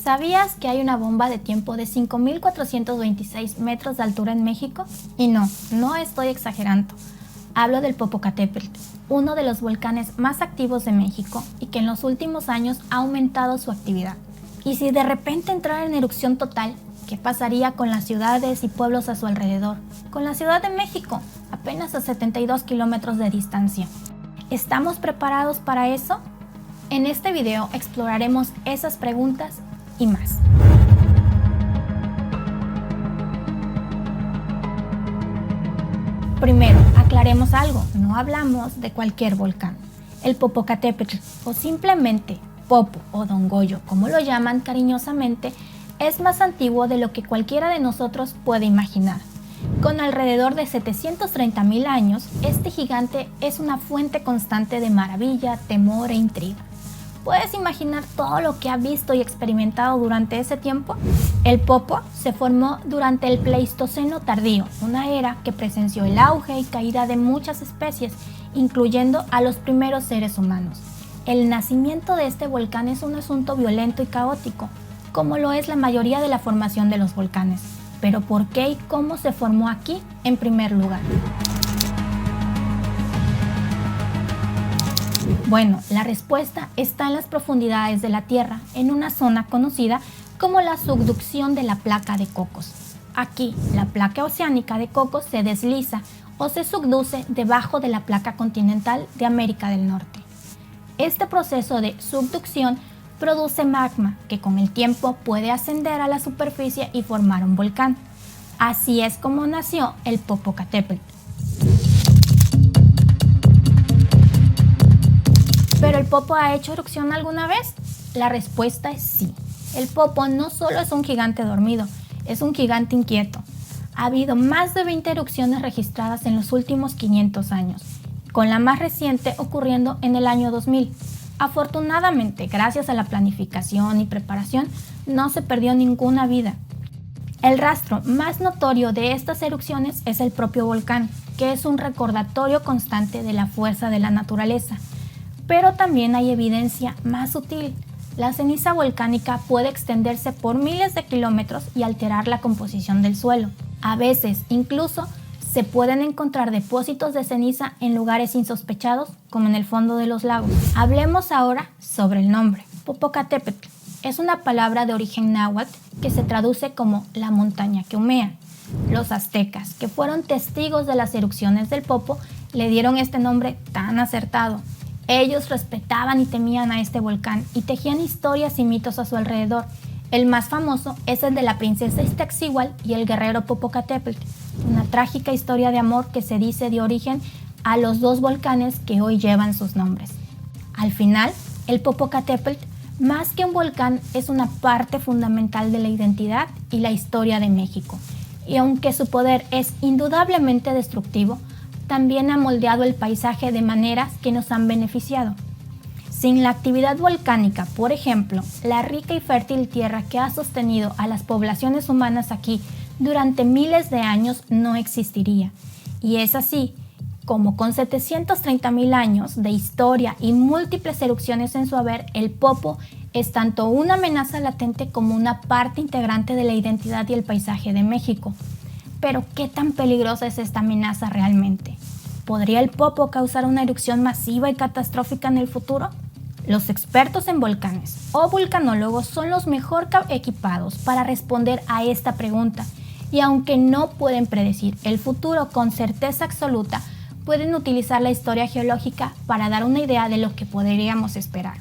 ¿Sabías que hay una bomba de tiempo de 5.426 metros de altura en México? Y no estoy exagerando. Hablo del Popocatépetl, uno de los volcanes más activos de México y que en los últimos años ha aumentado su actividad. Y si de repente entrara en erupción total, ¿qué pasaría con las ciudades y pueblos a su alrededor? Con la Ciudad de México, apenas a 72 kilómetros de distancia. ¿Estamos preparados para eso? En este video exploraremos esas preguntas y más. Primero, aclaremos algo, no hablamos de cualquier volcán. El Popocatépetl, o simplemente Popo o Don Goyo, como lo llaman cariñosamente, es más antiguo de lo que cualquiera de nosotros puede imaginar. Con alrededor de 730.000 años, este gigante es una fuente constante de maravilla, temor e intriga. ¿Puedes imaginar todo lo que ha visto y experimentado durante ese tiempo? El Popo se formó durante el Pleistoceno tardío, una era que presenció el auge y caída de muchas especies, incluyendo a los primeros seres humanos. El nacimiento de este volcán es un asunto violento y caótico, como lo es la mayoría de la formación de los volcanes. Pero ¿por qué y cómo se formó aquí en primer lugar? Bueno, la respuesta está en las profundidades de la Tierra, en una zona conocida como la subducción de la placa de Cocos. Aquí, la placa oceánica de Cocos se desliza o se subduce debajo de la placa continental de América del Norte. Este proceso de subducción produce magma que con el tiempo puede ascender a la superficie y formar un volcán. Así es como nació el Popocatépetl. ¿Pero el Popo ha hecho erupción alguna vez? La respuesta es sí. El Popo no solo es un gigante dormido, es un gigante inquieto. Ha habido más de 20 erupciones registradas en los últimos 500 años, con la más reciente ocurriendo en el año 2000. Afortunadamente, gracias a la planificación y preparación, no se perdió ninguna vida. El rastro más notorio de estas erupciones es el propio volcán, que es un recordatorio constante de la fuerza de la naturaleza. Pero también hay evidencia más sutil. La ceniza volcánica puede extenderse por miles de kilómetros y alterar la composición del suelo. A veces, incluso, se pueden encontrar depósitos de ceniza en lugares insospechados, como en el fondo de los lagos. Hablemos ahora sobre el nombre. Popocatépetl es una palabra de origen náhuatl que se traduce como la montaña que humea. Los aztecas, que fueron testigos de las erupciones del Popo, le dieron este nombre tan acertado. Ellos respetaban y temían a este volcán y tejían historias y mitos a su alrededor. El más famoso es el de la princesa Iztaccíhuatl y el guerrero Popocatépetl, una trágica historia de amor que se dice dio origen a los dos volcanes que hoy llevan sus nombres. Al final, el Popocatépetl, más que un volcán, es una parte fundamental de la identidad y la historia de México. Y aunque su poder es indudablemente destructivo, también ha moldeado el paisaje de maneras que nos han beneficiado. Sin la actividad volcánica, por ejemplo, la rica y fértil tierra que ha sostenido a las poblaciones humanas aquí durante miles de años no existiría. Y es así como con 730.000 años de historia y múltiples erupciones en su haber, el Popo es tanto una amenaza latente como una parte integrante de la identidad y el paisaje de México. Pero, ¿qué tan peligrosa es esta amenaza realmente? ¿Podría el Popo causar una erupción masiva y catastrófica en el futuro? Los expertos en volcanes o vulcanólogos son los mejor equipados para responder a esta pregunta, y aunque no pueden predecir el futuro con certeza absoluta, pueden utilizar la historia geológica para dar una idea de lo que podríamos esperar.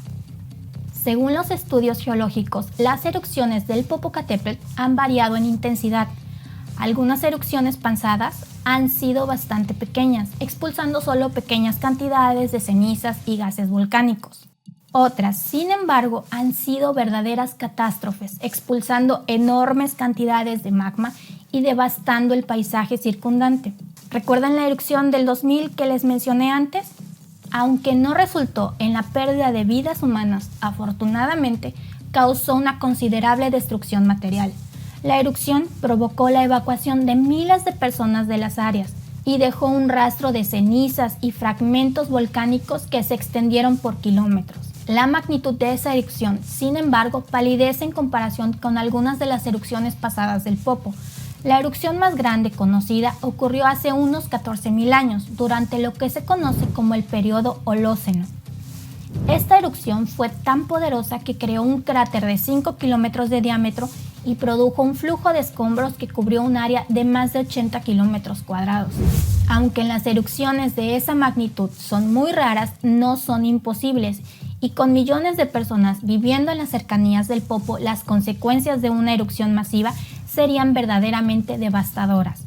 Según los estudios geológicos, las erupciones del Popocatépetl han variado en intensidad. Algunas erupciones pasadas han sido bastante pequeñas, expulsando solo pequeñas cantidades de cenizas y gases volcánicos. Otras, sin embargo, han sido verdaderas catástrofes, expulsando enormes cantidades de magma y devastando el paisaje circundante. ¿Recuerdan la erupción del 2000 que les mencioné antes? Aunque no resultó en la pérdida de vidas humanas, afortunadamente causó una considerable destrucción material. La erupción provocó la evacuación de miles de personas de las áreas y dejó un rastro de cenizas y fragmentos volcánicos que se extendieron por kilómetros. La magnitud de esa erupción, sin embargo, palidece en comparación con algunas de las erupciones pasadas del Popo. La erupción más grande conocida ocurrió hace unos 14.000 años, durante lo que se conoce como el periodo Holoceno. Esta erupción fue tan poderosa que creó un cráter de 5 kilómetros de diámetro y produjo un flujo de escombros que cubrió un área de más de 80 kilómetros cuadrados. Aunque las erupciones de esa magnitud son muy raras, no son imposibles, y con millones de personas viviendo en las cercanías del Popo, las consecuencias de una erupción masiva serían verdaderamente devastadoras.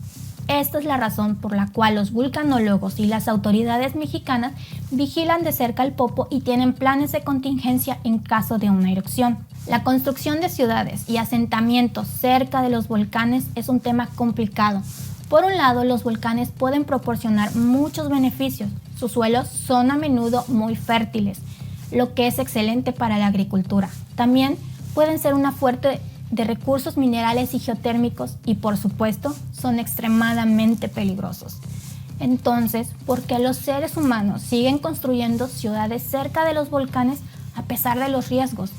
Esta es la razón por la cual los vulcanólogos y las autoridades mexicanas vigilan de cerca el Popo y tienen planes de contingencia en caso de una erupción. La construcción de ciudades y asentamientos cerca de los volcanes es un tema complicado. Por un lado, los volcanes pueden proporcionar muchos beneficios. Sus suelos son a menudo muy fértiles, lo que es excelente para la agricultura. También pueden ser una fuente de recursos minerales y geotérmicos y, por supuesto, son extremadamente peligrosos. Entonces, ¿por qué los seres humanos siguen construyendo ciudades cerca de los volcanes a pesar de los riesgos?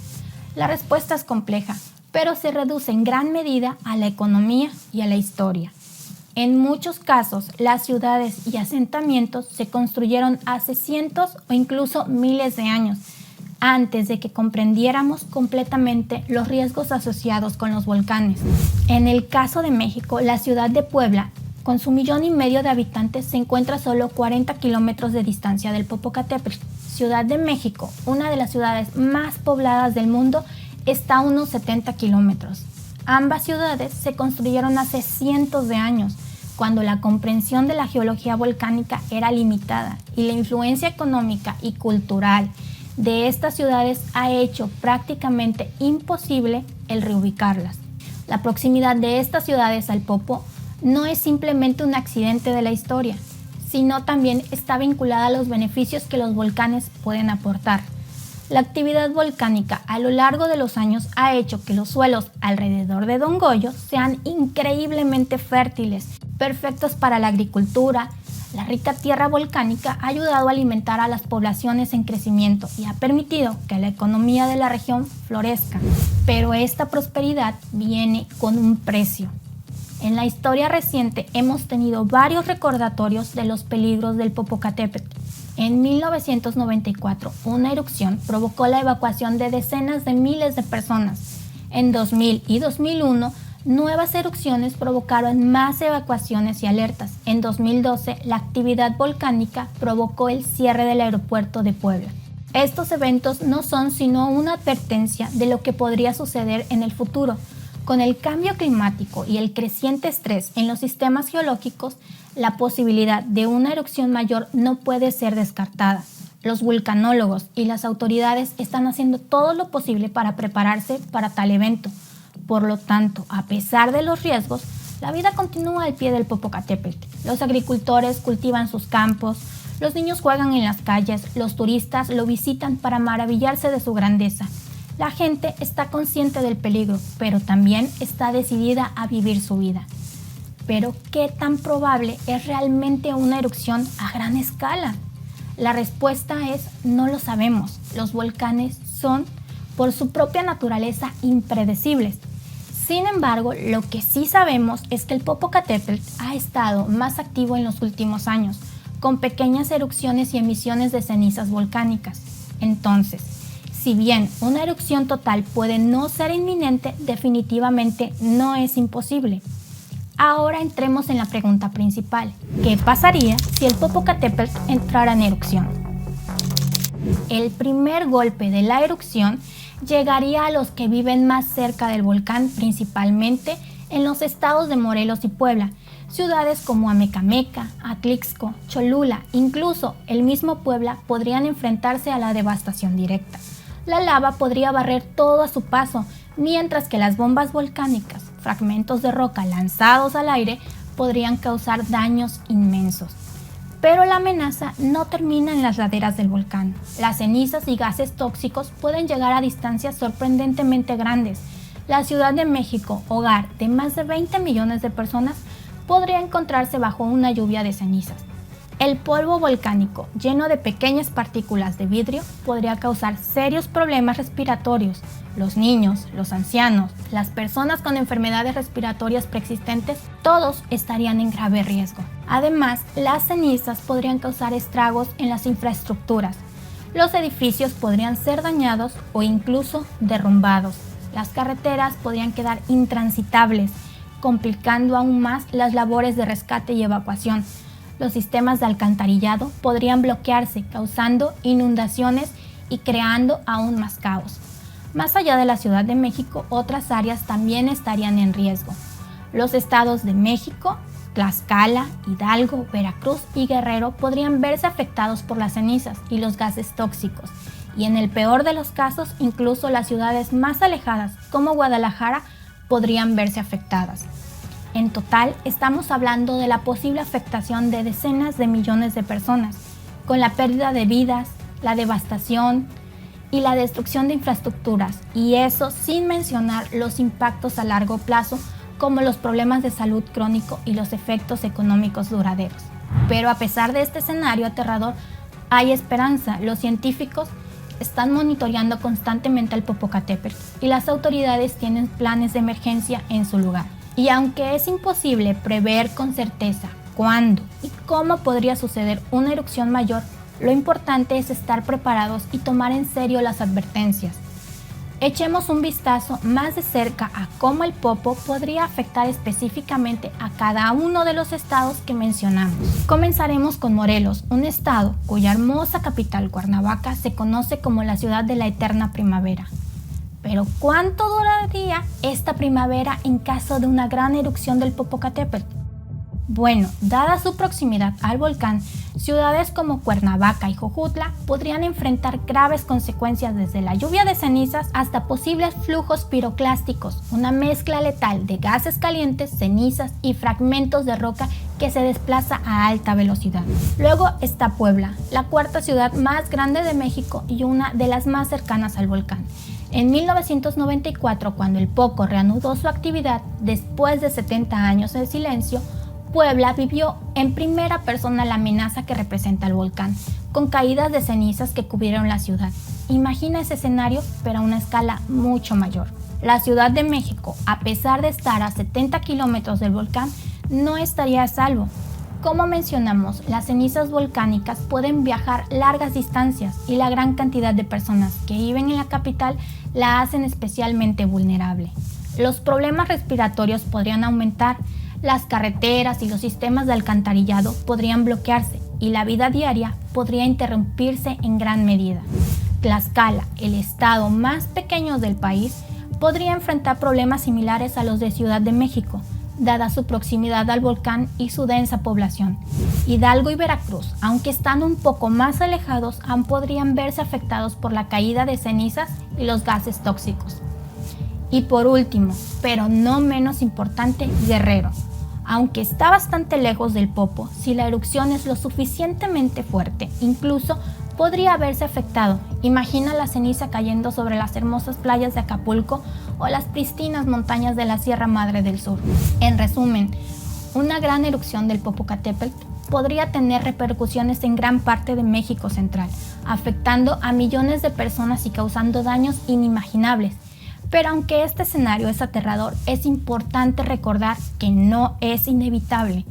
La respuesta es compleja, pero se reduce en gran medida a la economía y a la historia. En muchos casos, las ciudades y asentamientos se construyeron hace cientos o incluso miles de años, antes de que comprendiéramos completamente los riesgos asociados con los volcanes. En el caso de México, la ciudad de Puebla, con su 1,5 millones de habitantes, se encuentra a solo 40 kilómetros de distancia del Popocatépetl. Ciudad de México, una de las ciudades más pobladas del mundo, está a unos 70 kilómetros. Ambas ciudades se construyeron hace cientos de años, cuando la comprensión de la geología volcánica era limitada y la influencia económica y cultural de estas ciudades ha hecho prácticamente imposible el reubicarlas. La proximidad de estas ciudades al Popo no es simplemente un accidente de la historia, sino también está vinculada a los beneficios que los volcanes pueden aportar. La actividad volcánica a lo largo de los años ha hecho que los suelos alrededor de Don Goyo sean increíblemente fértiles, perfectos para la agricultura. La rica tierra volcánica ha ayudado a alimentar a las poblaciones en crecimiento y ha permitido que la economía de la región florezca. Pero esta prosperidad viene con un precio. En la historia reciente hemos tenido varios recordatorios de los peligros del Popocatépetl. En 1994, una erupción provocó la evacuación de decenas de miles de personas. En 2000 y 2001, nuevas erupciones provocaron más evacuaciones y alertas. En 2012, la actividad volcánica provocó el cierre del aeropuerto de Puebla. Estos eventos no son sino una advertencia de lo que podría suceder en el futuro. Con el cambio climático y el creciente estrés en los sistemas geológicos, la posibilidad de una erupción mayor no puede ser descartada. Los vulcanólogos y las autoridades están haciendo todo lo posible para prepararse para tal evento. Por lo tanto, a pesar de los riesgos, la vida continúa al pie del Popocatépetl. Los agricultores cultivan sus campos, los niños juegan en las calles, los turistas lo visitan para maravillarse de su grandeza. La gente está consciente del peligro, pero también está decidida a vivir su vida. Pero, ¿qué tan probable es realmente una erupción a gran escala? La respuesta es: no lo sabemos. Los volcanes son, por su propia naturaleza, impredecibles. Sin embargo, lo que sí sabemos es que el Popocatépetl ha estado más activo en los últimos años, con pequeñas erupciones y emisiones de cenizas volcánicas. Entonces, si bien una erupción total puede no ser inminente, definitivamente no es imposible. Ahora entremos en la pregunta principal: ¿qué pasaría si el Popocatépetl entrara en erupción? El primer golpe de la erupción llegaría a los que viven más cerca del volcán, principalmente en los estados de Morelos y Puebla. Ciudades como Amecameca, Atlixco, Cholula, incluso el mismo Puebla podrían enfrentarse a la devastación directa. La lava podría barrer todo a su paso, mientras que las bombas volcánicas, fragmentos de roca lanzados al aire, podrían causar daños inmensos. Pero la amenaza no termina en las laderas del volcán. Las cenizas y gases tóxicos pueden llegar a distancias sorprendentemente grandes. La Ciudad de México, hogar de más de 20 millones de personas, podría encontrarse bajo una lluvia de cenizas. El polvo volcánico, lleno de pequeñas partículas de vidrio, podría causar serios problemas respiratorios. Los niños, los ancianos, las personas con enfermedades respiratorias preexistentes, todos estarían en grave riesgo. Además, las cenizas podrían causar estragos en las infraestructuras. Los edificios podrían ser dañados o incluso derrumbados. Las carreteras podrían quedar intransitables, complicando aún más las labores de rescate y evacuación. Los sistemas de alcantarillado podrían bloquearse, causando inundaciones y creando aún más caos. Más allá de la Ciudad de México, otras áreas también estarían en riesgo. Los estados de México, Tlaxcala, Hidalgo, Veracruz y Guerrero podrían verse afectados por las cenizas y los gases tóxicos, y en el peor de los casos, incluso las ciudades más alejadas, como Guadalajara, podrían verse afectadas. En total, estamos hablando de la posible afectación de decenas de millones de personas, con la pérdida de vidas, la devastación y la destrucción de infraestructuras, y eso sin mencionar los impactos a largo plazo, como los problemas de salud crónico y los efectos económicos duraderos. Pero a pesar de este escenario aterrador, hay esperanza. Los científicos están monitoreando constantemente el Popocatépetl y las autoridades tienen planes de emergencia en su lugar. Y aunque es imposible prever con certeza cuándo y cómo podría suceder una erupción mayor, lo importante es estar preparados y tomar en serio las advertencias. Echemos un vistazo más de cerca a cómo el Popo podría afectar específicamente a cada uno de los estados que mencionamos. Comenzaremos con Morelos, un estado cuya hermosa capital, Cuernavaca, se conoce como la ciudad de la eterna primavera. Pero ¿cuánto duraría esta primavera en caso de una gran erupción del Popocatépetl? Bueno, dada su proximidad al volcán, ciudades como Cuernavaca y Jojutla podrían enfrentar graves consecuencias, desde la lluvia de cenizas hasta posibles flujos piroclásticos, una mezcla letal de gases calientes, cenizas y fragmentos de roca que se desplaza a alta velocidad. Luego está Puebla, la cuarta ciudad más grande de México y una de las más cercanas al volcán. En 1994, cuando el Poco reanudó su actividad después de 70 años de silencio, Puebla vivió en primera persona la amenaza que representa el volcán, con caídas de cenizas que cubrieron la ciudad. Imagina ese escenario, pero a una escala mucho mayor. La Ciudad de México, a pesar de estar a 70 kilómetros del volcán, no estaría a salvo. Como mencionamos, las cenizas volcánicas pueden viajar largas distancias y la gran cantidad de personas que viven en la capital la hacen especialmente vulnerable. Los problemas respiratorios podrían aumentar, las carreteras y los sistemas de alcantarillado podrían bloquearse y la vida diaria podría interrumpirse en gran medida. Tlaxcala, el estado más pequeño del país, podría enfrentar problemas similares a los de Ciudad de México, dada su proximidad al volcán y su densa población. Hidalgo y Veracruz, aunque están un poco más alejados, aún podrían verse afectados por la caída de cenizas y los gases tóxicos. Y por último, pero no menos importante, Guerrero. Aunque está bastante lejos del Popo, si la erupción es lo suficientemente fuerte, incluso podría haberse afectado. Imagina la ceniza cayendo sobre las hermosas playas de Acapulco o las pristinas montañas de la Sierra Madre del Sur. En resumen, una gran erupción del Popocatépetl podría tener repercusiones en gran parte de México central, afectando a millones de personas y causando daños inimaginables. Pero aunque este escenario es aterrador, es importante recordar que no es inevitable.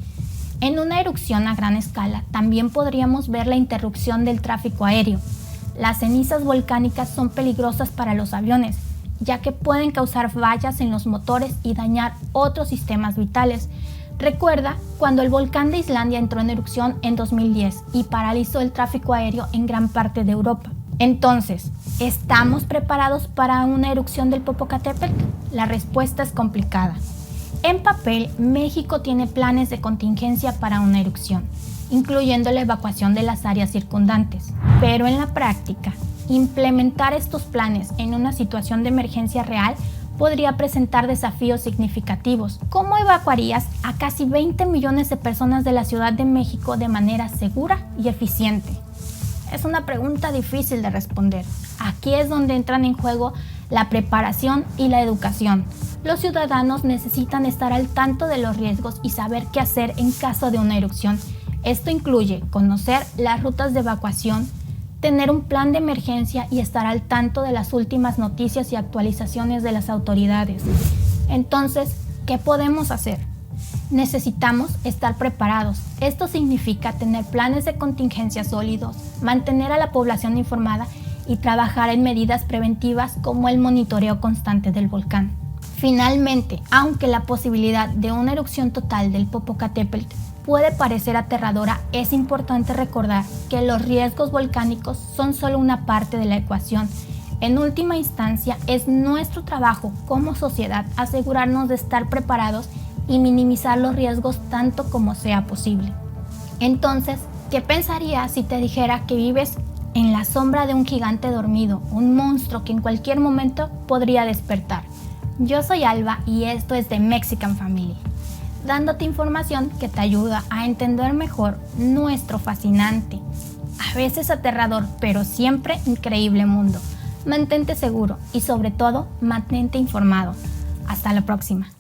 En una erupción a gran escala también podríamos ver la interrupción del tráfico aéreo. Las cenizas volcánicas son peligrosas para los aviones, ya que pueden causar fallas en los motores y dañar otros sistemas vitales. Recuerda cuando el volcán de Islandia entró en erupción en 2010 y paralizó el tráfico aéreo en gran parte de Europa. Entonces, ¿estamos preparados para una erupción del Popocatépetl? La respuesta es complicada. En papel, México tiene planes de contingencia para una erupción, incluyendo la evacuación de las áreas circundantes. Pero en la práctica, implementar estos planes en una situación de emergencia real podría presentar desafíos significativos. ¿Cómo evacuarías a casi 20 millones de personas de la Ciudad de México de manera segura y eficiente? Es una pregunta difícil de responder. Aquí es donde entran en juego la preparación y la educación. Los ciudadanos necesitan estar al tanto de los riesgos y saber qué hacer en caso de una erupción. Esto incluye conocer las rutas de evacuación, tener un plan de emergencia y estar al tanto de las últimas noticias y actualizaciones de las autoridades. Entonces, ¿qué podemos hacer? Necesitamos estar preparados. Esto significa tener planes de contingencia sólidos, mantener a la población informada y trabajar en medidas preventivas como el monitoreo constante del volcán. Finalmente, aunque la posibilidad de una erupción total del Popocatépetl puede parecer aterradora, es importante recordar que los riesgos volcánicos son solo una parte de la ecuación. En última instancia, es nuestro trabajo como sociedad asegurarnos de estar preparados y minimizar los riesgos tanto como sea posible. Entonces, ¿qué pensarías si te dijera que vives en la sombra de un gigante dormido, un monstruo que en cualquier momento podría despertar? Yo soy Alba y esto es The Mexican Family, dándote información que te ayuda a entender mejor nuestro fascinante, a veces aterrador, pero siempre increíble mundo. Mantente seguro y sobre todo, mantente informado. Hasta la próxima.